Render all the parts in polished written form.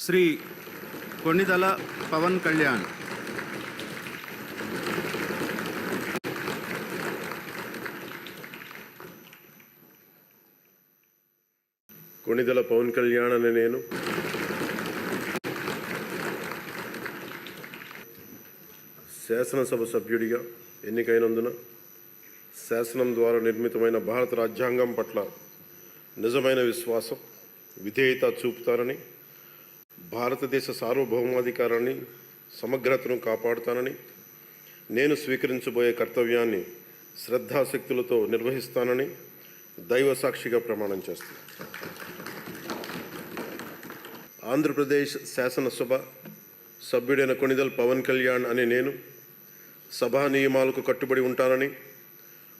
శ్రీ కొణిదల పవన్ కళ్యాణ్. కొణిదల పవన్ కళ్యాణ్ అనే నేను శాసనసభ సభ్యుడిగా ఎన్నికైనందున శాసనం ద్వారా నిర్మితమైన భారత రాజ్యాంగం పట్ల నిజమైన విశ్వాసం, విధేయత చూపుతానని, భారతదేశ సార్వభౌమాధికారాన్ని, సమగ్రతను కాపాడుతానని, నేను స్వీకరించబోయే కర్తవ్యాన్ని శ్రద్ధాశక్తులతో నిర్వహిస్తానని దైవ సాక్షిగా ప్రమాణం చేస్తాను. ఆంధ్రప్రదేశ్ శాసనసభ సభ్యుడైన కొణిదల్ పవన్ కళ్యాణ్ అనే నేను సభా నియమాలకు కట్టుబడి ఉంటానని,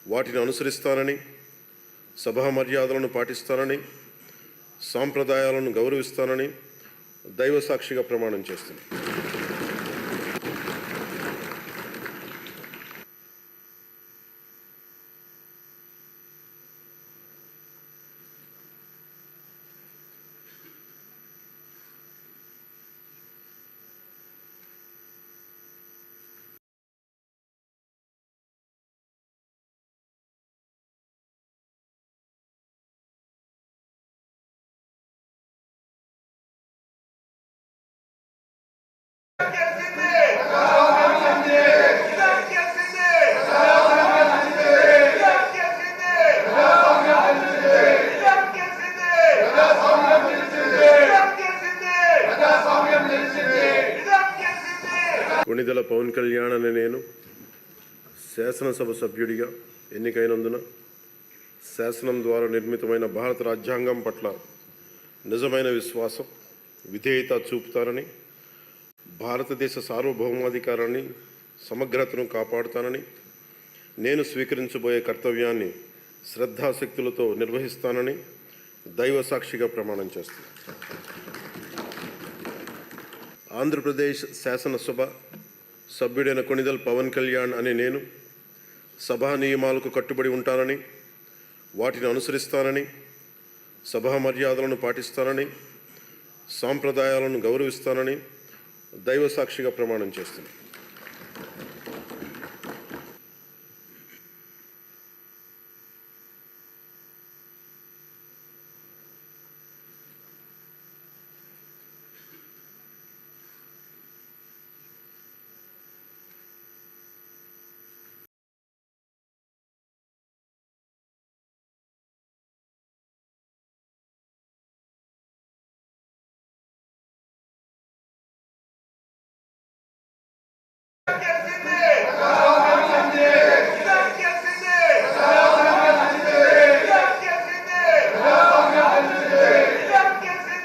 వాటిని అనుసరిస్తానని, సభా మర్యాదలను పాటిస్తానని, సాంప్రదాయాలను గౌరవిస్తానని దైవ సాక్షిగా ప్రమాణం చేస్తున్నాను. కొణిదల పవన్ కళ్యాణ్ అనే నేను శాసనసభ సభ్యుడిగా ఎన్నికైనందున శాసనం ద్వారా నిర్మితమైన భారత రాజ్యాంగం పట్ల నిజమైన విశ్వాసం, విధేయత చూపుతానని, భారతదేశ సార్వభౌమాధికారాన్ని, సమగ్రతను కాపాడుతానని, నేను స్వీకరించబోయే కర్తవ్యాన్ని శ్రద్ధాశక్తులతో నిర్వహిస్తానని దైవ సాక్షిగా ప్రమాణం చేస్తాను. ఆంధ్రప్రదేశ్ శాసనసభ సభ్యుడైన కొణిదల్ పవన్ కళ్యాణ్ అనే నేను సభా నియమాలకు కట్టుబడి ఉంటానని, వాటిని అనుసరిస్తానని, సభా మర్యాదలను పాటిస్తానని, సాంప్రదాయాలను గౌరవిస్తానని దైవ సాక్షిగా ప్రమాణం చేస్తున్నాను. ఆంధ్రప్రదేశ్ శాసనసభ సభ్యుడైన కొణిదల్ పవన్ కళ్యాణ్ అనే నేను సభా నియమాలకు కట్టుబడి ఉంటానని, వాటిని అనుసరిస్తానని, సభా మర్యాదలను పాటిస్తానని, సాంప్రదాయాలను గౌరవిస్తానని దైవ సాక్షిగా ప్రమాణం చేస్తున్నాను.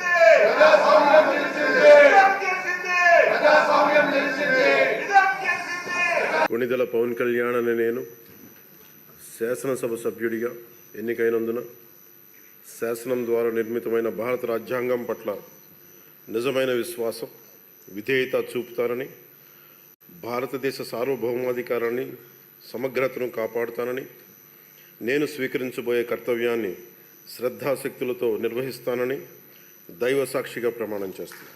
కొణిదల పవన్ కళ్యాణ్ అనే నేను శాసనసభ సభ్యుడిగా ఎన్నికైనందున శాసనం ద్వారా నిర్మితమైన భారత రాజ్యాంగం పట్ల నిజమైన విశ్వాసం, విధేయత చూపుతానని, భారతదేశ సార్వభౌమాధికారాన్ని, సమగ్రతను కాపాడుతానని, నేను స్వీకరించబోయే కర్తవ్యాన్ని శ్రద్ధాశక్తులతో నిర్వహిస్తానని దైవ సాక్షిగా ప్రమాణం చేస్తాను.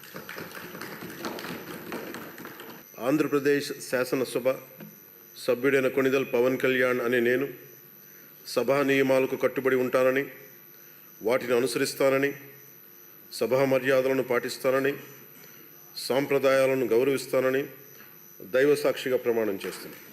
ఆంధ్రప్రదేశ్ శాసనసభ సభ్యుడైన కొణిదల్ పవన్ కళ్యాణ్ అనే నేను సభా నియమాలకు కట్టుబడి ఉంటానని, వాటిని అనుసరిస్తానని, సభా మర్యాదలను పాటిస్తానని, సాంప్రదాయాలను గౌరవిస్తానని దైవ సాక్షిగా ప్రమాణం చేస్తున్నాను.